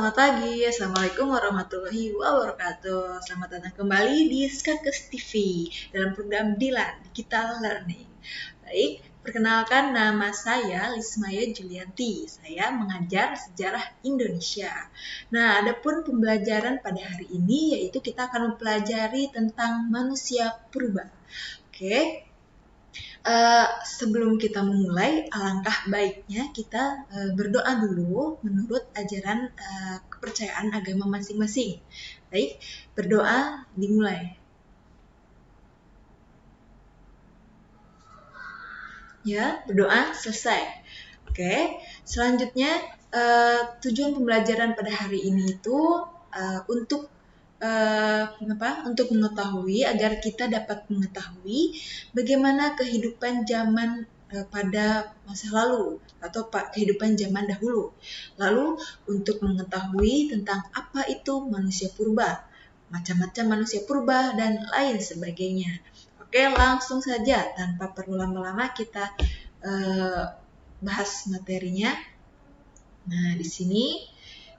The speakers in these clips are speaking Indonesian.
Selamat pagi, Assalamualaikum warahmatullahi wabarakatuh. Selamat datang kembali di Skakes TV dalam program Dilan Digital Learning. Baik, perkenalkan nama saya Lismaya Julianti. Saya mengajar sejarah Indonesia. Nah, adapun pembelajaran pada hari ini yaitu kita akan mempelajari tentang manusia purba. Oke. Sebelum kita memulai, alangkah baiknya kita berdoa dulu menurut ajaran kepercayaan agama masing-masing. Baik, berdoa dimulai. Ya, berdoa selesai. Oke, selanjutnya tujuan pembelajaran pada hari ini itu untuk mengetahui agar kita dapat mengetahui bagaimana kehidupan zaman pada masa lalu atau kehidupan zaman dahulu. Lalu untuk mengetahui tentang apa itu manusia purba, macam-macam manusia purba dan lain sebagainya. Oke, langsung saja tanpa perlu lama-lama kita bahas materinya. Nah, di sini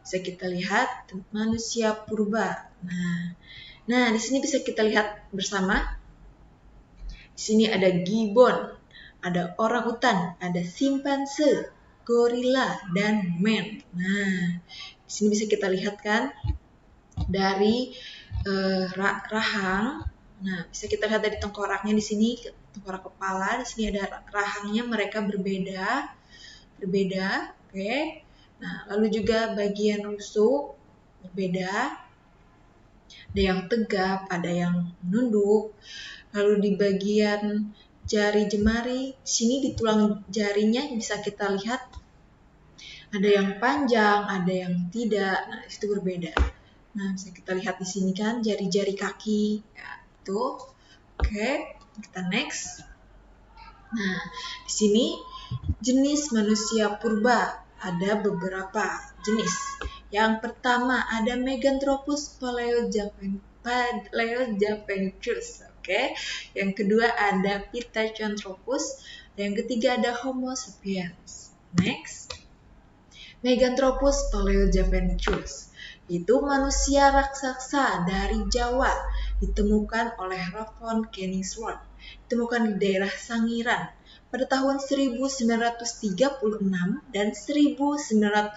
bisa kita lihat manusia purba. Nah, di sini bisa kita lihat bersama. Di sini ada gibbon, ada orangutan, ada simpanse, gorila, dan man. Nah, di sini bisa kita lihat kan dari rahang. Nah, bisa kita lihat dari tengkoraknya di sini, tengkorak kepala. Di sini ada rahangnya, mereka berbeda. Oke. Nah, lalu juga bagian rusuk berbeda. Ada yang tegap, ada yang menunduk. Lalu di bagian jari jemari, di sini di tulang jarinya bisa kita lihat ada yang panjang, ada yang tidak. Nah, itu berbeda. Nah, bisa kita lihat di sini kan jari-jari kaki. Ya, itu. Oke, kita next. Nah, di sini jenis manusia purba ada beberapa jenis. Yang pertama ada Meganthropus paleojavanus. Oke. Yang kedua ada Pithecanthropus. Yang ketiga ada Homo sapiens. Next. Meganthropus paleojavanus itu manusia raksasa dari Jawa, ditemukan oleh Raffon Koenigswarth, ditemukan di daerah Sangiran pada tahun 1936 dan 1941.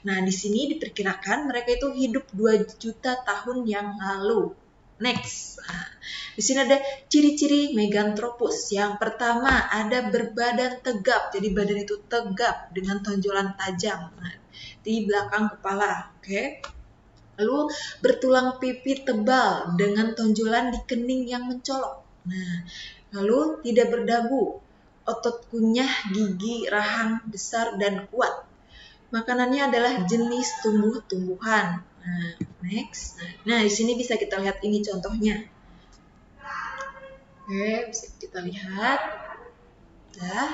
Nah, di sini diperkirakan mereka itu hidup 2 juta tahun yang lalu. Next. Nah, di sini ada ciri-ciri Meganthropus. Yang pertama ada berbadan tegap. Jadi badan itu tegap dengan tonjolan tajam. Nah, di belakang kepala. Oke. Lalu bertulang pipi tebal dengan tonjolan di kening yang mencolok. Nah, lalu tidak berdagu. Otot kunyah, gigi, rahang besar dan kuat. Makanannya adalah jenis tumbuh-tumbuhan. Nah, next. Nah, di sini bisa kita lihat ini contohnya. Oke, bisa kita lihat. Nah,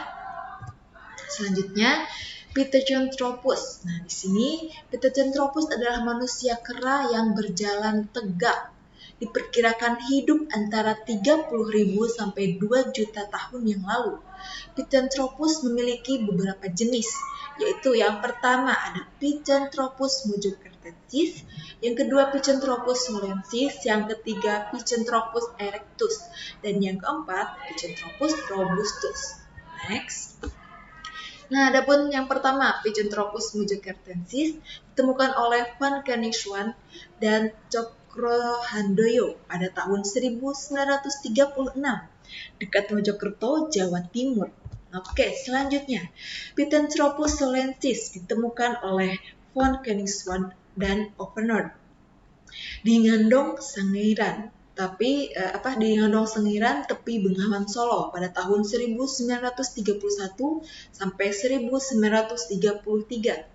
selanjutnya Pithecanthropus. Nah, di sini Pithecanthropus adalah manusia kera yang berjalan tegak. Diperkirakan hidup antara 30.000 sampai 2 juta tahun yang lalu. Pithecanthropus memiliki beberapa jenis, yaitu yang pertama ada Pithecanthropus mojokertensis, yang kedua Pithecanthropus solensis, yang ketiga Pithecanthropus erectus, dan yang keempat Pithecanthropus robustus. Next. Nah, adapun yang pertama Pithecanthropus mojokertensis ditemukan oleh Van Koenigswarth dan Cokrohandoyo pada tahun 1936 dekat Mojokerto, Jawa Timur. Oke, selanjutnya Pithecanthropus solensis ditemukan oleh Van Koenigswarth dan Overnoort di Ngandong Sangiran. Di Ngandong Sangiran, tepi Bengawan Solo pada tahun 1931 sampai 1933.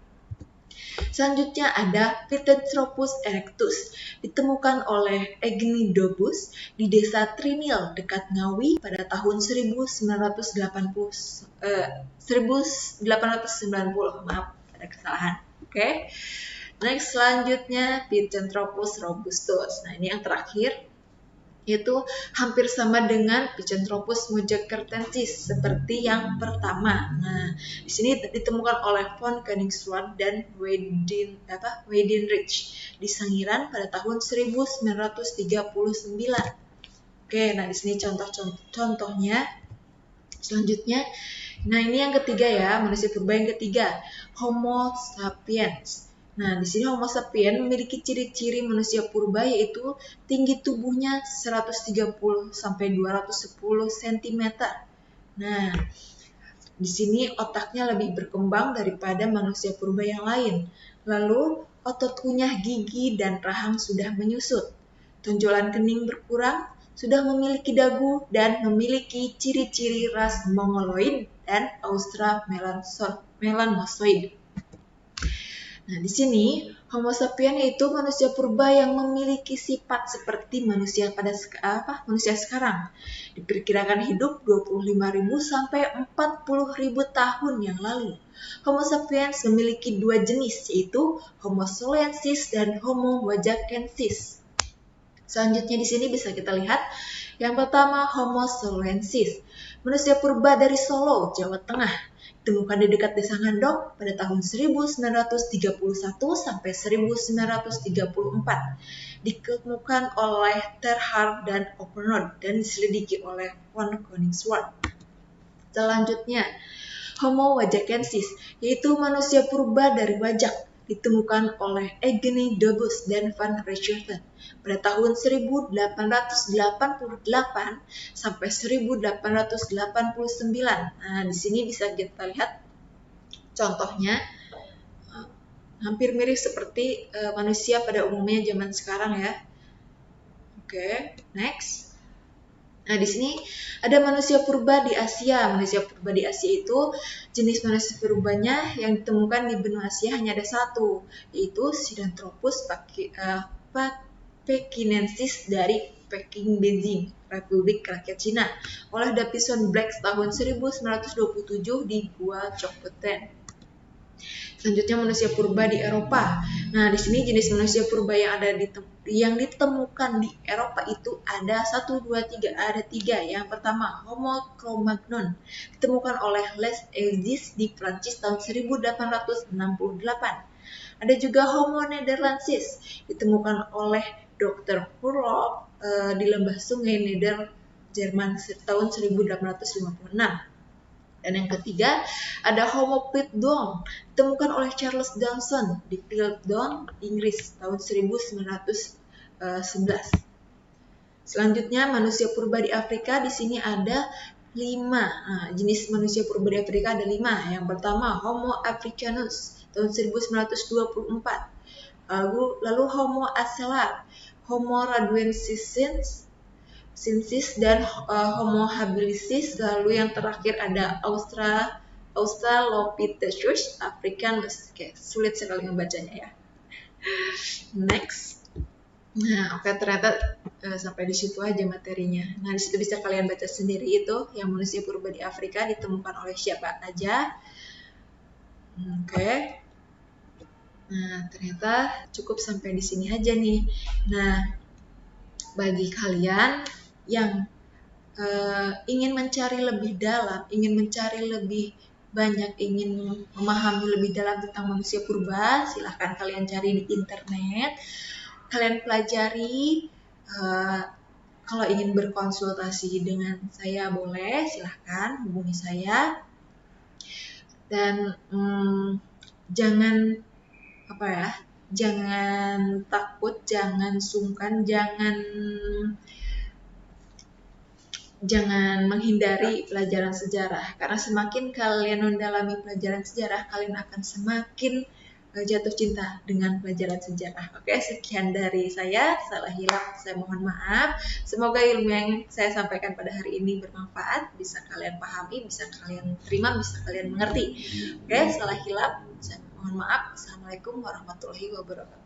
Selanjutnya ada Pithecanthropus erectus, ditemukan oleh Egnidobus di desa Trinil dekat Ngawi pada tahun 1890. Maaf, ada kesalahan. Oke. Next, selanjutnya Pithecanthropus robustus. Nah, ini yang terakhir. yaitu hampir sama dengan Pithecanthropus mojacartensis seperti yang pertama. Nah, di sini ditemukan oleh von Koenigswald dan Weidenreich di Sangiran pada tahun 1939. Oke, nah di sini contohnya. Selanjutnya, nah ini yang ketiga ya, manusia purba yang ketiga, Homo sapiens. Nah, di sini Homo sapiens memiliki ciri-ciri manusia purba yaitu tinggi tubuhnya 130 sampai 210 cm. Nah, di sini otaknya lebih berkembang daripada manusia purba yang lain. Lalu, otot kunyah gigi dan rahang sudah menyusut. Tonjolan kening berkurang, sudah memiliki dagu dan memiliki ciri-ciri ras Mongoloid dan Australopithecus. Nah, di sini Homo sapiens yaitu manusia purba yang memiliki sifat seperti manusia manusia sekarang. Diperkirakan hidup 25.000 sampai 40.000 tahun yang lalu. Homo sapiens memiliki dua jenis yaitu Homo soloensis dan Homo wajackensis. Selanjutnya di sini bisa kita lihat yang pertama Homo soloensis, manusia purba dari Solo, Jawa Tengah. Ditemukan di dekat desa Ngandong pada tahun 1931 sampai 1934. Ditemukan oleh Terhar dan Opernod dan diselidiki oleh von Koenigswald. Selanjutnya, Homo wajackensis, yaitu manusia purba dari Wajak. Ditemukan oleh Eugenie Debus dan van Richthofen pada tahun 1888 sampai 1889. Nah, di sini bisa kita lihat contohnya hampir mirip seperti manusia pada umumnya zaman sekarang ya. Oke, next. Nah, di sini ada manusia purba di Asia. Manusia purba di Asia itu jenis manusia purbanya yang ditemukan di benua Asia hanya ada satu, yaitu Sinanthropus pekinensis dari Peking, Beijing, Republik Rakyat Cina, oleh Davison Black tahun 1927 di Gua Chongputen. Selanjutnya manusia purba di Eropa. Nah, di sini jenis manusia purba yang ditemukan di Eropa itu ada 1, 2, 3, ada 3. Yang pertama, Homo Cro-Magnon, ditemukan oleh Les Aiguilles di Prancis tahun 1868. Ada juga Homo Nederlandsis, ditemukan oleh Dr. Hurlop di lembah sungai Neder, Jerman tahun 1856. Dan yang ketiga, ada Homo Piltdown, ditemukan oleh Charles Dawson di Piltdown, Inggris, tahun 1911. Selanjutnya, manusia purba di Afrika, di sini ada 5. Nah, jenis manusia purba di Afrika ada 5. Yang pertama, Homo africanus, tahun 1924. Lalu Homo acellar, Homo rwadensis, dan Homo habilis. Lalu yang terakhir ada Australopithecus africanus. Oke, sulit sekali membacanya ya. Next. Nah, oke, ternyata sampai di situ aja materinya. Nah, di situ bisa kalian baca sendiri itu yang manusia purba di Afrika ditemukan oleh siapa aja. Oke. Nah, ternyata cukup sampai di sini aja nih. Nah, bagi kalian yang ingin mencari lebih dalam, ingin mencari lebih banyak, ingin memahami lebih dalam tentang manusia purba, silahkan kalian cari di internet, kalian pelajari. Kalau ingin berkonsultasi dengan saya boleh, silahkan hubungi saya. Dan jangan takut, jangan sungkan, jangan menghindari pelajaran sejarah, karena semakin kalian mendalami pelajaran sejarah, kalian akan semakin jatuh cinta dengan pelajaran sejarah. Oke, sekian dari saya. Salah hilap, saya mohon maaf. Semoga ilmu yang saya sampaikan pada hari ini bermanfaat, bisa kalian pahami, bisa kalian terima, bisa kalian mengerti. Oke, salah hilap, saya mohon maaf. Assalamualaikum warahmatullahi wabarakatuh.